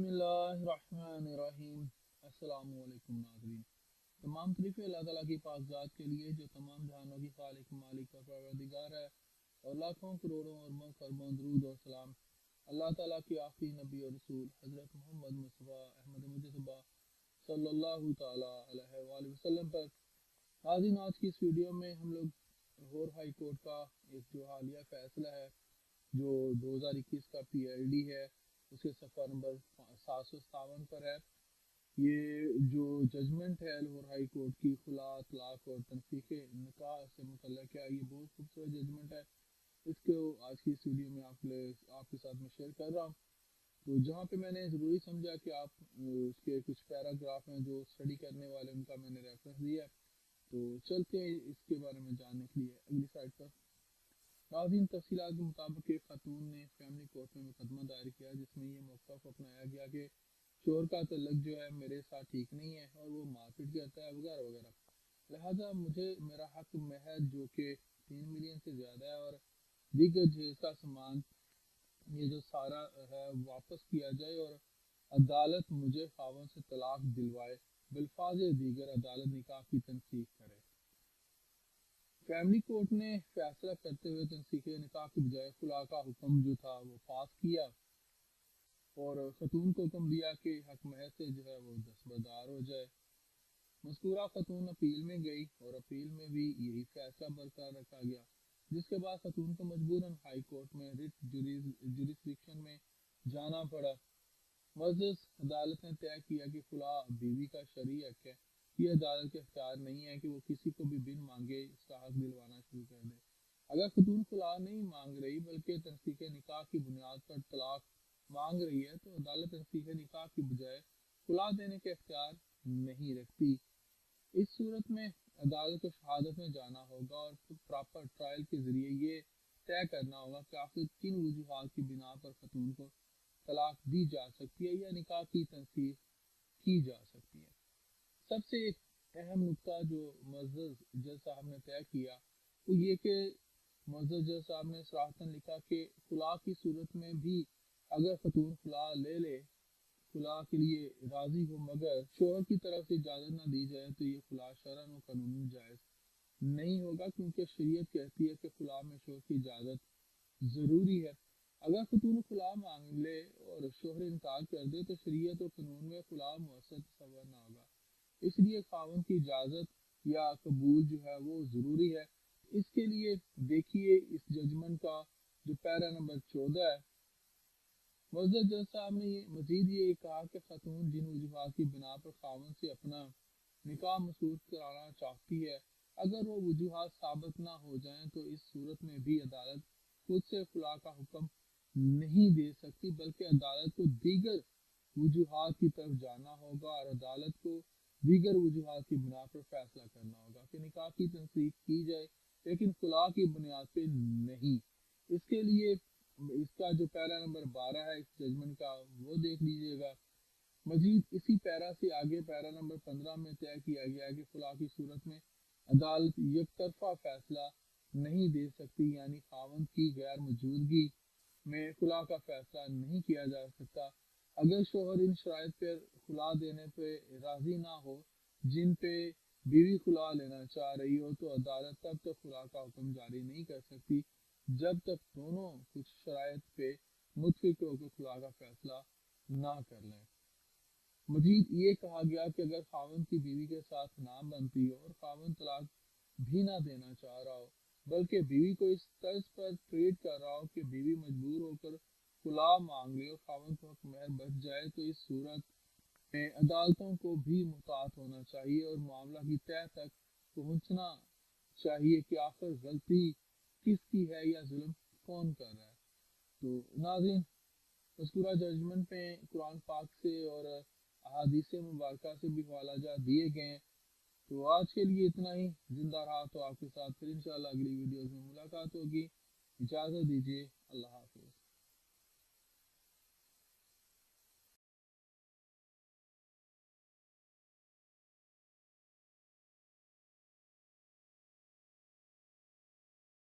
बिस्मिल्लाहिर्रहमानिर्रहीम। अस्सलाम वालेकुम नाज़रीन। तमाम तारीफ़ें अल्लाह ताला की पाक ज़ात के लिए जो तमाम जहानों की खालिक मालिक और परवरदिगार है, और लाखों करोड़ों और खरबों दरूद और सलाम अल्लाह ताला के आखिरी नबी और रसूल हज़रत मोहम्मद मुस्तफ़ा अहमद मुजतबा सल्लल्लाहु ताला अलैहि वसल्लम पर। नाज़रीन, आज की इस वीडियो में हम लोग लाहौर हाई कोर्ट का एक जो हालिया फ़ैसला है जो 2021 का PID है, उसके सफ़ा नंबर 757 पर है। ये जो जजमेंट है लाहौर हाई कोर्ट की खुला, तलाक और तनसीख निकाह से मुतल्लिक़ है, ये बहुत खूबसूरत जजमेंट है। इसको आज की इस वीडियो में आपके साथ में शेयर कर रहा हूँ। तो जहाँ पे मैंने ज़रूरी समझा कि आप उसके कुछ पैराग्राफ हैं जो स्टडी करने वाले, उनका मैंने रेफरेंस दिया। तो चलते हैं इसके बारे में जानने के लिए अगली साइड पर। नाज़रीन, तफसीलात के मुताबिक एक खातून ने फैमिली कोर्ट में मुकदमा दायर किया जिसमें ये मौक़िफ़ अपनाया गया कि शोहर का तलक जो है मेरे साथ ठीक नहीं है और वो मारपीट करता है वगैरह वगैरह, लिहाजा मुझे मेरा हक महर जो कि 3 मिलियन से ज़्यादा है और दीगर जहेज का सामान, ये जो सारा है वापस किया जाए और अदालत मुझे खावन से तलाक दिलवाए, बिल्फाज़ दीगर अदालत निकाह की तनसीख करे। फैमिली कोर्ट ने फैसला करते हुए तनसीख निकाह की बजाय खुला का हुक्म जो था वो पास किया और खतून को हुक्म दिया कि हक महर से जो है वो दस्तबरदार हो जाए। मज़कूरा खतून अपील में गई और अपील में भी यही फैसला बरकरार रखा गया, जिसके बाद खतून को मजबूरन हाई कोर्ट में रिट जुरिस्डिक्शन में जाना पड़ा। मज़दस अदालत ने तय किया कि खुला बीवी का शरई हक है। ये अदालत के इख्तियार नहीं है कि वो किसी को भी बिन मांगे इसका हक दिलवाना शुरू कर दे। अगर खतून खुला नहीं मांग रही बल्कि तनसीख निकाह की बुनियाद पर तलाक मांग रही है, तो अदालत तनसीख निकाह की बजाय खुला देने के इख्तियार नहीं रखती। इस सूरत में अदालत को शहादत में जाना होगा और प्रॉपर ट्रायल के ज़रिए ये तय करना होगा कि आखिर किन वजूहात की बिना पर खतून को तलाक दी जा सकती है या निकाह की तनसीख की जा सकती है। सबसे एक अहम नुकता जो मुअज़्ज़ज़ जज साहब ने तय किया वो ये कि मुअज़्ज़ज़ जज साहब ने सराहतन लिखा कि खुला की सूरत में भी अगर खतून खुला ले खुला के लिए राज़ी हो मगर शोहर की तरफ से इजाज़त ना दी जाए तो ये खुला शरअन व कानूनन जायज़ नहीं होगा, क्योंकि शरीयत कहती है कि खुला में शोहर की इजाज़त ज़रूरी है। अगर खतून खुला मांग ले और शोहर इनकार कर दे तो शरीयत और कानून में खुला मुअस्सर तस्वर ना होगा, इसलिए खावन की इजाज़त या कबूल जो है वो ज़रूरी है। इसके लिए देखिए इस जजमेंट का जो पैरा नंबर 14 है। मुअज़्ज़ज़ जज साहब ने मज़ीद ये कहा कि खतून जिन वजूहात की बिना पर खावन से अपना निकाह मसूख कराना चाहती है, अगर वो वजूहात साबित ना हो जाएं तो इस सूरत में भी अदालत खुद से खुला का हुक्म नहीं दे सकती, बल्कि अदालत को दीगर वजूहात की तरफ जाना होगा और अदालत को दीगर वजूहात की बिना पर फैसला करना होगा कि निकाह की तनसीख की जाए, लेकिन खुला की बुनियाद पे नहीं। इसके लिए इसका जो पैरा नंबर 12 है इस जजमेंट का वो देख लीजिएगा। मजीद इसी पैरा से आगे पैरा नंबर 15 में तय किया गया है कि खुला की सूरत में अदालत एक तरफा फैसला नहीं दे सकती, यानी खावंद की गैर मौजूदगी में खुला का फैसला नहीं किया जा सकता। अगर शोहर इन शराइत पर खुला देने पे राजी ना हो जिन पे बीवी खुला लेना चाह रही हो, तो अदालत तब तक खुला का हुक्म जारी नहीं कर सकती जब तक दोनों कुछ शराइत पे मुत्फिक होकर खुला का फैसला ना कर लें। मजीद ये कहा गया कि अगर खावंद की बीवी के साथ ना बनती हो और खावंद तलाक भी ना देना चाह रहा हो, बल्कि बीवी को इस तर्ज पर ट्रीट कर रहा हो कि बीवी मजबूर होकर खुला मांग ले और खावंद को हक महर बच जाए, तो इस सूरत में अदालतों को भी मुहतात होना चाहिए और मामला की तह तक पहुंचना चाहिए कि आखिर गलती किसकी है या जुल्म कौन कर रहा है। तो नाज़रीन, मज़कूरा जजमेंट में कुरान पाक से और अहादीस मुबारका से भी हवालाजात दिए गए हैं। तो आज के लिए इतना ही। जिंदा रहा तो आपके साथ फिर इंशाल्लाह अगली वीडियोज़ में मुलाकात होगी। इजाज़त दीजिए। अल्लाह हाफ़िज़।